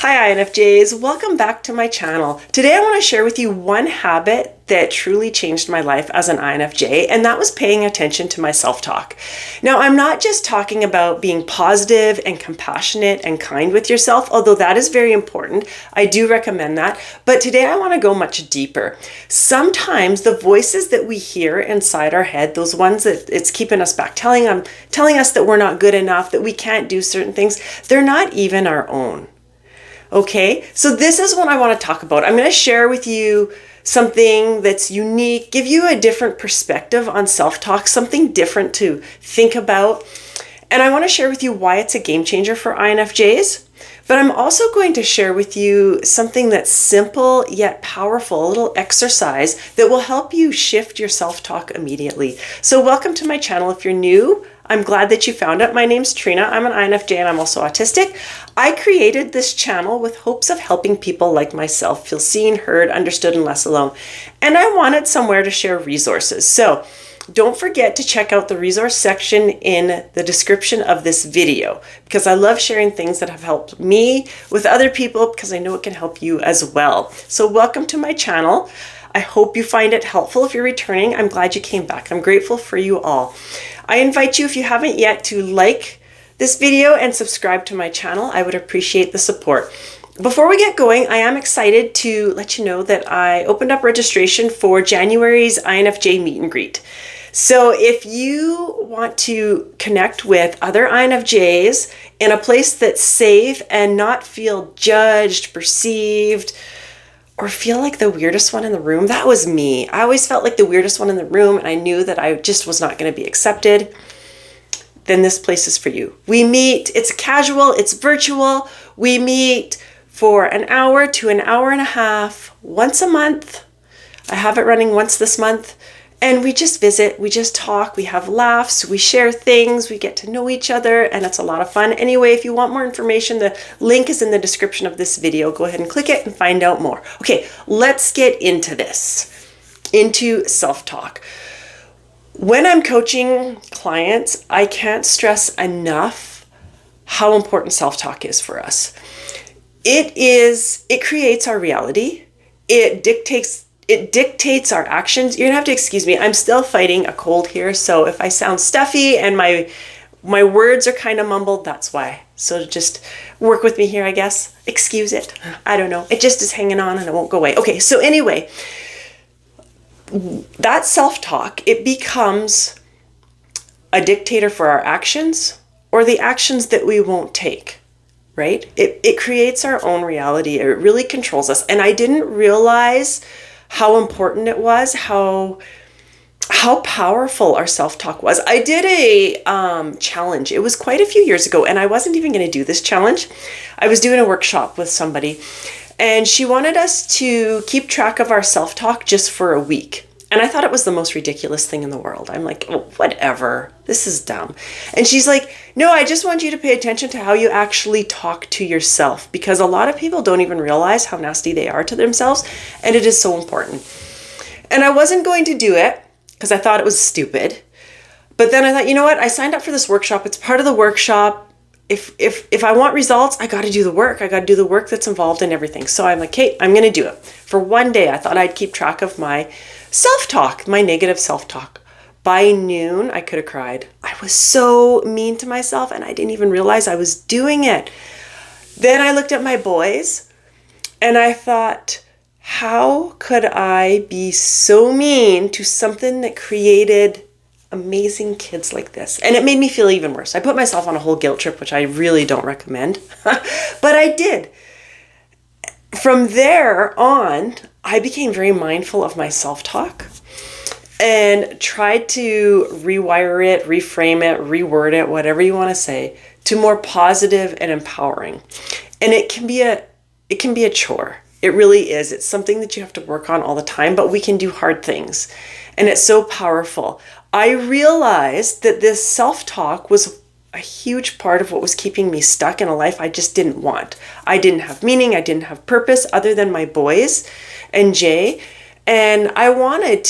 Hi INFJs, welcome back to my channel. Today I want to share with you one habit that truly changed my life as an INFJ, and that was paying attention to my self-talk. Now, I'm not just talking about being positive and compassionate and kind with yourself, although that is very important. I do recommend that, but today I want to go much deeper. Sometimes the voices that we hear inside our head, those ones that it's keeping us back, telling us that we're not good enough, that we can't do certain things, they're not even our own. Okay, so this is what I want to talk about. I'm going to share with you something that's unique, give you a different perspective on self-talk, something different to think about. And I want to share with you why it's a game changer for INFJs. But I'm also going to share with you something that's simple yet powerful, a little exercise that will help you shift your self-talk immediately. So welcome to my channel. If you're new, I'm glad that you found it. My name's Trina. I'm an INFJ and I'm also autistic. I created this channel with hopes of helping people like myself feel seen, heard, understood, and less alone. And I wanted somewhere to share resources. So don't forget to check out the resource section in the description of this video because I love sharing things that have helped me with other people because I know it can help you as well. So welcome to my channel. I hope you find it helpful. If you're returning, I'm glad you came back. I'm grateful for you all. I invite you, if you haven't yet, to like this video and subscribe to my channel. I would appreciate the support. Before we get going, I am excited to let you know that I opened up registration for January's INFJ meet and greet. So if you want to connect with other INFJs in a place that's safe and not feel judged, perceived, or feel like the weirdest one in the room, that was me. I always felt like the weirdest one in the room and I knew that I just was not going to be accepted. Then this place is for you. We meet, it's casual, it's virtual. We meet for an hour to an hour and a half, once a month. I have it running once this month. And we just visit, we just talk, we have laughs, we share things, we get to know each other, and it's a lot of fun. Anyway, if you want more information, the link is in the description of this video. Go ahead and click it and find out more. Okay, let's get into this, into self-talk. When I'm coaching clients, I can't stress enough how important self-talk is for us. It creates our reality. It dictates our actions. You're gonna have to excuse me. I'm still fighting a cold here, so if I sound stuffy and my words are kind of mumbled, that's why. So just work with me here, I guess. Excuse it. I don't know. It just is hanging on and it won't go away. Okay, so anyway, that self-talk, it becomes a dictator for our actions or the actions that we won't take, right? It creates our own reality. It really controls us. And I didn't realize how important it was, how powerful our self-talk was. I did a challenge. It was quite a few years ago, and I wasn't even going to do this challenge. I was doing a workshop with somebody, and she wanted us to keep track of our self-talk just for a week. And I thought it was the most ridiculous thing in the world. I'm like, oh, whatever, this is dumb. And she's like, no, I just want you to pay attention to how you actually talk to yourself, because a lot of people don't even realize how nasty they are to themselves, and it is so important. And I wasn't going to do it because I thought it was stupid. But then I thought, you know what? I signed up for this workshop. It's part of the workshop. If I want results, I got to do the work. I got to do the work that's involved in everything. So I'm like, hey, I'm going to do it. For one day, I thought I'd keep track of my self-talk, my negative self-talk. By noon, I could have cried. I was so mean to myself and I didn't even realize I was doing it. Then I looked at my boys and I thought, how could I be so mean to something that created amazing kids like this? And it made me feel even worse. I put myself on a whole guilt trip, which I really don't recommend, but I did. From there on, I became very mindful of my self-talk and tried to rewire it, reframe it, reword it, whatever you want to say, to more positive and empowering. And it can be a chore. It really is. It's something that you have to work on all the time, but we can do hard things. And it's so powerful. I realized that this self-talk was a huge part of what was keeping me stuck in a life I just didn't want. I didn't have meaning. I didn't have purpose other than my boys and Jay. And I wanted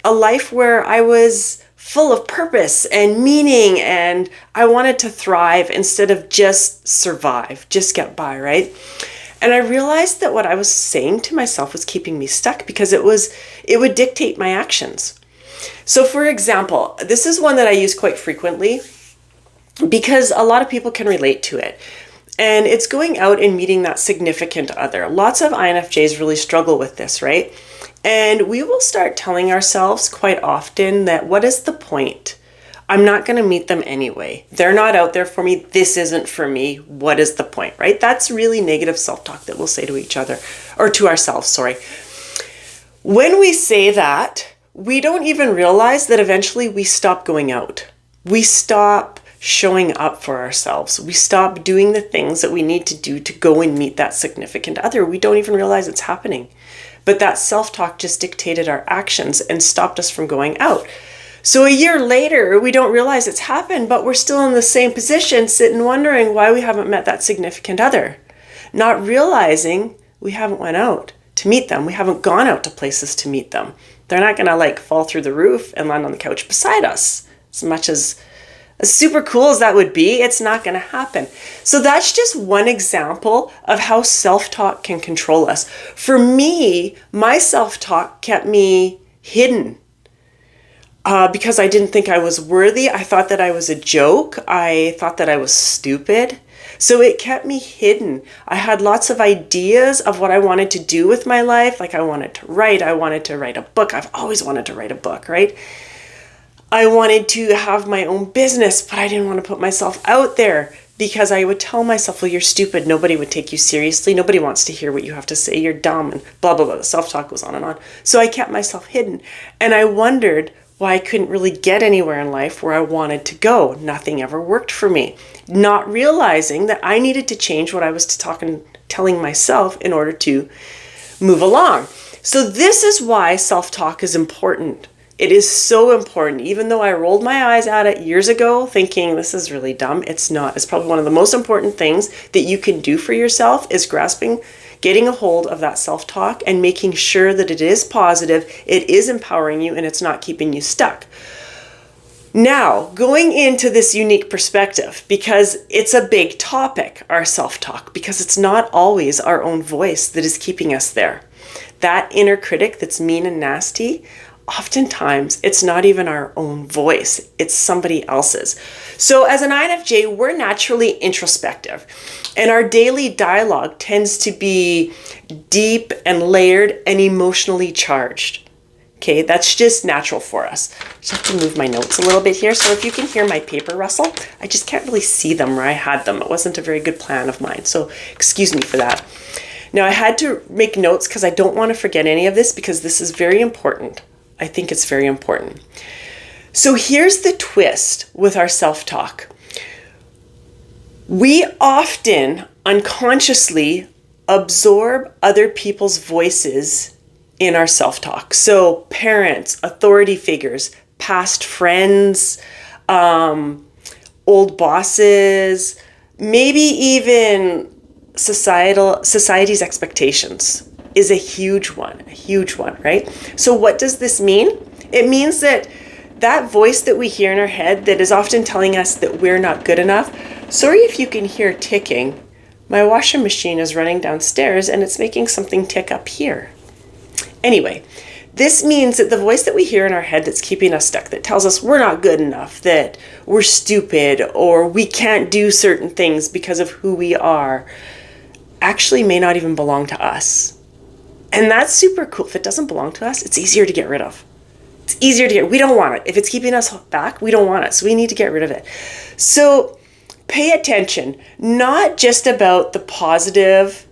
a life where I was full of purpose and meaning, and I wanted to thrive instead of just survive, just get by, right? And I realized that what I was saying to myself was keeping me stuck because it would dictate my actions. So for example, this is one that I use quite frequently because a lot of people can relate to it. And it's going out and meeting that significant other. Lots of INFJs really struggle with this, right? And we will start telling ourselves quite often that what is the point? I'm not going to meet them anyway. They're not out there for me. This isn't for me. What is the point, right? That's really negative self-talk that we'll say to each other, or to ourselves, sorry. When we say that, we don't even realize that eventually we stop going out. We stop showing up for ourselves. We stop doing the things that we need to do to go and meet that significant other. We don't even realize it's happening. But that self-talk just dictated our actions and stopped us from going out. So a year later, we don't realize it's happened, but we're still in the same position, sitting wondering why we haven't met that significant other. Not realizing we haven't went out to meet them. We haven't gone out to places to meet them. They're not going to fall through the roof and land on the couch beside us. As much as super cool as that would be, it's not going to happen. So that's just one example of how self-talk can control us. For me, my self-talk kept me hidden because I didn't think I was worthy. I thought that I was a joke. I thought that I was stupid. So it kept me hidden. I had lots of ideas of what I wanted to do with my life. I wanted to write. I wanted to write a book. I've always wanted to write a book, right? I wanted to have my own business, but I didn't want to put myself out there because I would tell myself, well, you're stupid. Nobody would take you seriously. Nobody wants to hear what you have to say. You're dumb and blah, blah, blah. The self-talk goes on and on. So I kept myself hidden. And I wondered why I couldn't really get anywhere in life where I wanted to go. Nothing ever worked for me. Not realizing that I needed to change what I was telling myself in order to move along. So this is why self-talk is important. It is so important. Even though I rolled my eyes at it years ago thinking this is really dumb, it's not. It's probably one of the most important things that you can do for yourself is getting a hold of that self-talk and making sure that it is positive, it is empowering you, and it's not keeping you stuck. Now, going into this unique perspective, because it's a big topic, our self-talk, because it's not always our own voice that is keeping us there. That inner critic that's mean and nasty, oftentimes it's not even our own voice, it's somebody else's. So as an INFJ, we're naturally introspective, and our daily dialogue tends to be deep and layered and emotionally charged. Okay, that's just natural for us. I just have to move my notes a little bit here. So if you can hear my paper rustle, I just can't really see them where I had them. It wasn't a very good plan of mine, so excuse me for that. Now I had to make notes because I don't want to forget any of this because this is very important. I think it's very important. So here's the twist with our self-talk. We often unconsciously absorb other people's voices in our self-talk. So parents, authority figures, past friends, old bosses, maybe even society's expectations is a huge one, right? So what does this mean? It means that voice that we hear in our head that is often telling us that we're not good enough. Sorry if you can hear ticking. My washing machine is running downstairs and it's making something tick up here. Anyway, this means that the voice that we hear in our head that's keeping us stuck, that tells us we're not good enough, that we're stupid, or we can't do certain things because of who we are, actually may not even belong to us. And that's super cool. If it doesn't belong to us, it's easier to get rid of. It's easier to get, we don't want it. If it's keeping us back, we don't want it. So we need to get rid of it. So pay attention, not just about the positive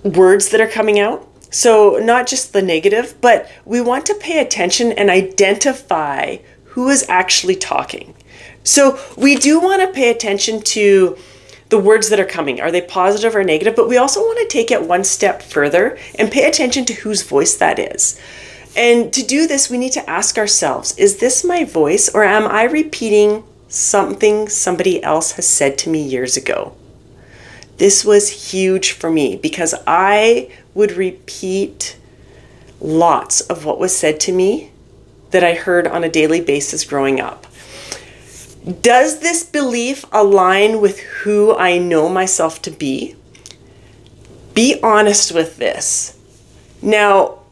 words that are coming out. So not just the negative, but we want to pay attention and identify who is actually talking. So we do want to pay attention to the words that are coming. Are they positive or negative? But we also want to take it one step further and pay attention to whose voice that is. And to do this, we need to ask ourselves, is this my voice, or am I repeating something somebody else has said to me years ago? This was huge for me because I would repeat lots of what was said to me that I heard on a daily basis growing up. Does this belief align with who I know myself to be? Be honest with this. Now,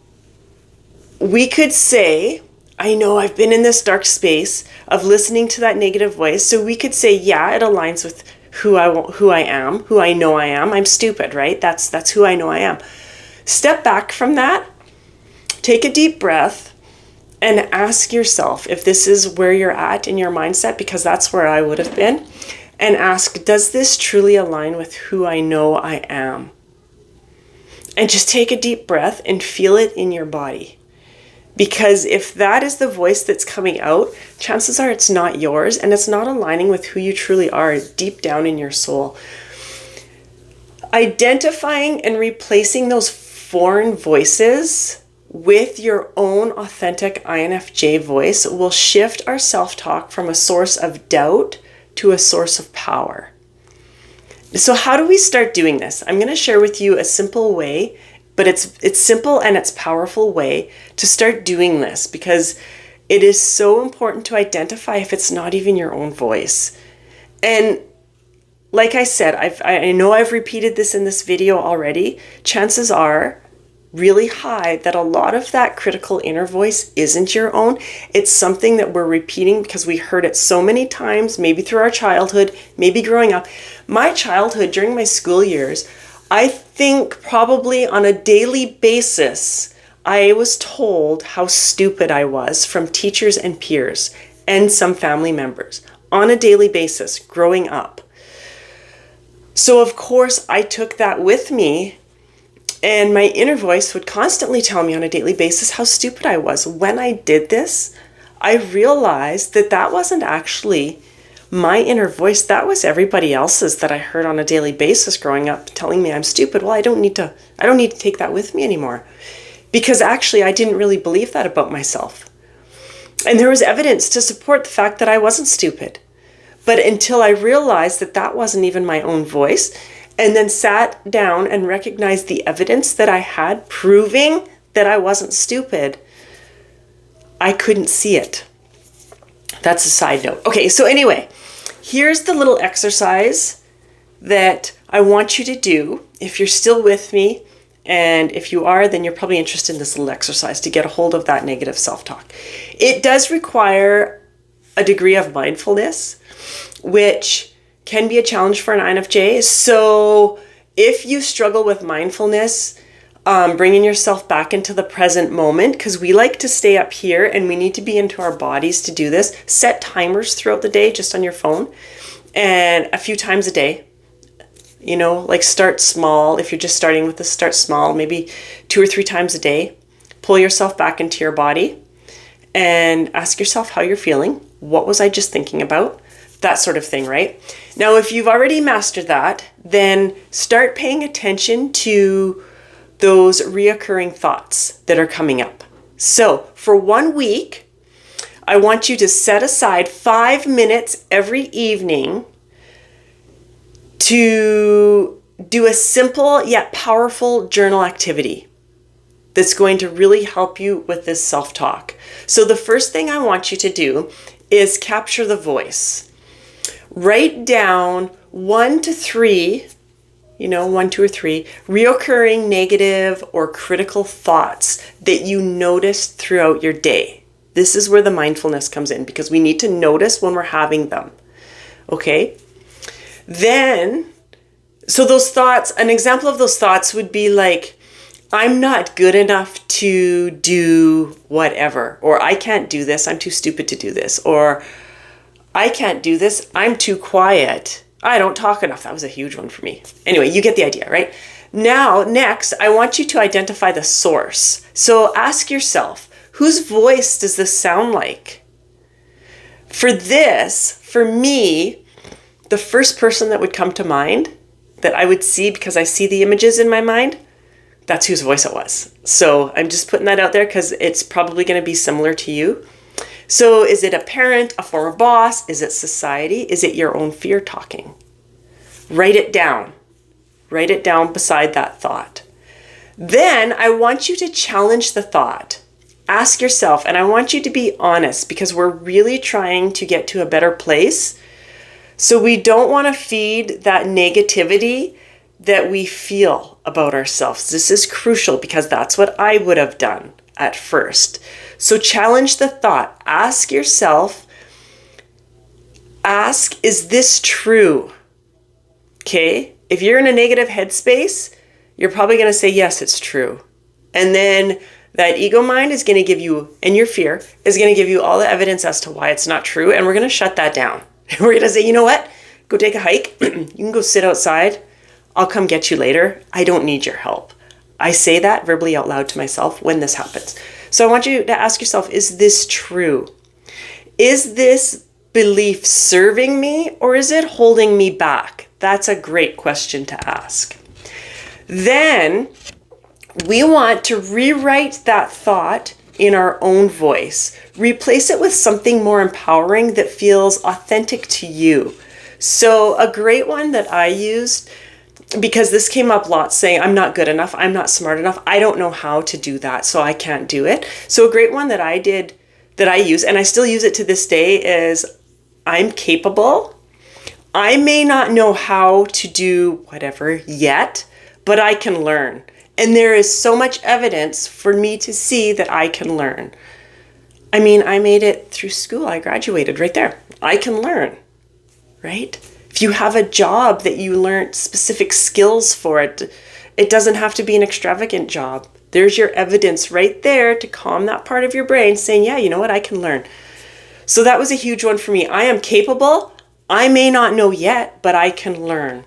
we could say, I know I've been in this dark space of listening to that negative voice. So we could say, yeah, it aligns with who I am, who I know I am. I'm stupid, right? That's who I know I am. Step back from that, take a deep breath, and ask yourself if this is where you're at in your mindset, because that's where I would have been, and ask, does this truly align with who I know I am? And just take a deep breath and feel it in your body. Because if that is the voice that's coming out, chances are it's not yours and it's not aligning with who you truly are deep down in your soul. Identifying and replacing those foreign voices with your own authentic INFJ voice will shift our self-talk from a source of doubt to a source of power. So how do we start doing this? I'm going to share with you a simple way, but it's simple and it's powerful way to start doing this, because it is so important to identify if it's not even your own voice. And like I said, I know I've repeated this in this video already. Chances are really high that a lot of that critical inner voice isn't your own. It's something that we're repeating because we heard it so many times, maybe through our childhood, maybe growing up. My childhood, during my school years, I think probably on a daily basis, I was told how stupid I was from teachers and peers and some family members on a daily basis growing up. So of course I took that with me, and my inner voice would constantly tell me on a daily basis how stupid I was. When I did this, I realized that that wasn't actually my inner voice. That was everybody else's that I heard on a daily basis growing up telling me I'm stupid. Well, I don't need to take that with me anymore, because actually I didn't really believe that about myself. And there was evidence to support the fact that I wasn't stupid. But until I realized that that wasn't even my own voice, and then sat down and recognized the evidence that I had proving that I wasn't stupid, I couldn't see it. That's a side note. Okay, so anyway, here's the little exercise that I want you to do if you're still with me. And if you are, then you're probably interested in this little exercise to get a hold of that negative self-talk. It does require a degree of mindfulness, which can be a challenge for an INFJ. So if you struggle with mindfulness, bringing yourself back into the present moment, because we like to stay up here and we need to be into our bodies to do this. Set timers throughout the day just on your phone, and a few times a day. You know, like start small. If you're just starting with this, start small, maybe 2 or 3 times a day. Pull yourself back into your body and ask yourself how you're feeling. What was I just thinking about? That sort of thing, right? Now, if you've already mastered that, then start paying attention to those reoccurring thoughts that are coming up. So for 1 week, I want you to set aside 5 minutes every evening to do a simple yet powerful journal activity that's going to really help you with this self-talk. So the first thing I want you to do is capture the voice. Write down 1 to 3, 1, 2, or 3 reoccurring negative or critical thoughts that you noticed throughout your day. This is where the mindfulness comes in, because we need to notice when we're having them. Okay? Then, so those thoughts, an example of those thoughts would be like, I'm not good enough to do whatever, or I can't do this, I'm too stupid to do this, or I can't do this, I'm too quiet, I don't talk enough. That was a huge one for me. Anyway, you get the idea, right? Now, next, I want you to identify the source. So ask yourself, whose voice does this sound like? For me, the first person that would come to mind, that I would see because I see the images in my mind, that's whose voice it was. So I'm just putting that out there because it's probably going to be similar to you. So is it a parent, a former boss? Is it society? Is it your own fear talking? Write it down. Write it down beside that thought. Then I want you to challenge the thought. Ask yourself, and I want you to be honest, because we're really trying to get to a better place. So we don't want to feed that negativity that we feel about ourselves. This is crucial because that's what I would have done at first. So challenge the thought. Ask yourself, is this true? Okay? If you're in a negative headspace, you're probably going to say, yes, it's true. And then that ego mind is going to give you, and your fear is going to give you all the evidence as to why it's not true. And we're going to shut that down. We're going to say, you know what? Go take a hike. You can go sit outside. I'll come get you later. I don't need your help. I say that verbally out loud to myself when this happens. So I want you to ask yourself, is this true? Is this belief serving me or is it holding me back? That's a great question to ask. Then we want to rewrite that thought in our own voice. Replace it with something more empowering that feels authentic to you. So a great one that I used, because this came up lots, saying, I'm not good enough, I'm not smart enough, I don't know how to do that, so I can't do it. So a great one that I did, that I use, and I still use it to this day, is I'm capable. I may not know how to do whatever yet, but I can learn. And there is so much evidence for me to see that I can learn. I mean, I made it through school. I graduated right there. I can learn, right? If you have a job that you learned specific skills for it, it doesn't have to be an extravagant job. There's your evidence right there to calm that part of your brain saying, yeah, you know what, I can learn. So that was a huge one for me. I am capable. I may not know yet, but I can learn.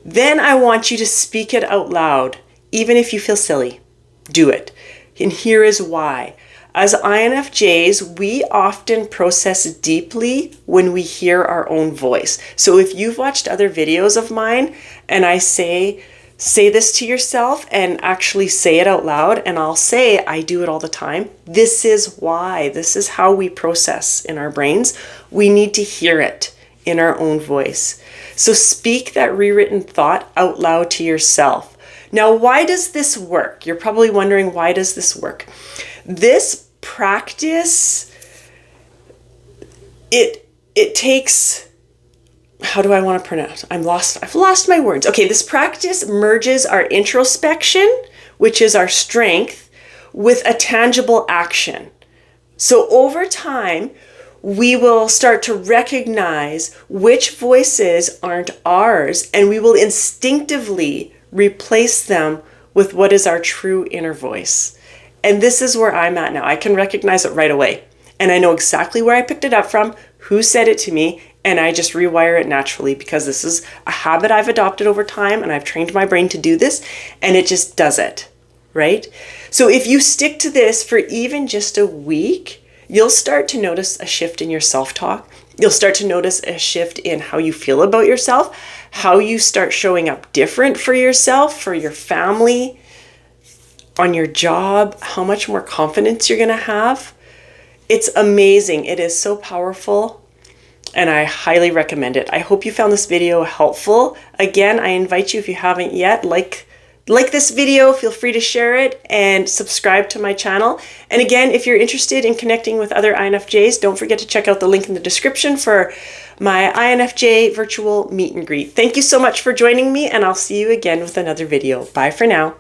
Then I want you to speak it out loud. Even if you feel silly, do it. And here is why. As INFJs, we often process deeply when we hear our own voice. So if you've watched other videos of mine and I say this to yourself and actually say it out loud, and I'll say, I do it all the time. This is why. This is how we process in our brains. We need to hear it in our own voice. So speak that rewritten thought out loud to yourself. Now, why does this work? You're probably wondering, why does this work? This practice, it takes, how do I want to pronounce? I've lost my words. Okay, this practice merges our introspection, which is our strength, with a tangible action. So over time, we will start to recognize which voices aren't ours, and we will instinctively replace them with what is our true inner voice. And this is where I'm at now. I can recognize it right away. And I know exactly where I picked it up from, who said it to me, and I just rewire it naturally because this is a habit I've adopted over time and I've trained my brain to do this, and it just does it, right? So if you stick to this for even just a week, you'll start to notice a shift in your self-talk. You'll start to notice a shift in how you feel about yourself, how you start showing up different for yourself, for your family, on your job, how much more confidence you're going to have. It's amazing. It is so powerful, and I highly recommend it. I hope you found this video helpful. Again, I invite you, if you haven't yet, like this video, feel free to share it and subscribe to my channel. And again, if you're interested in connecting with other INFJs, don't forget to check out the link in the description for my INFJ virtual meet and greet. Thank you so much for joining me, and I'll see you again with another video. Bye for now.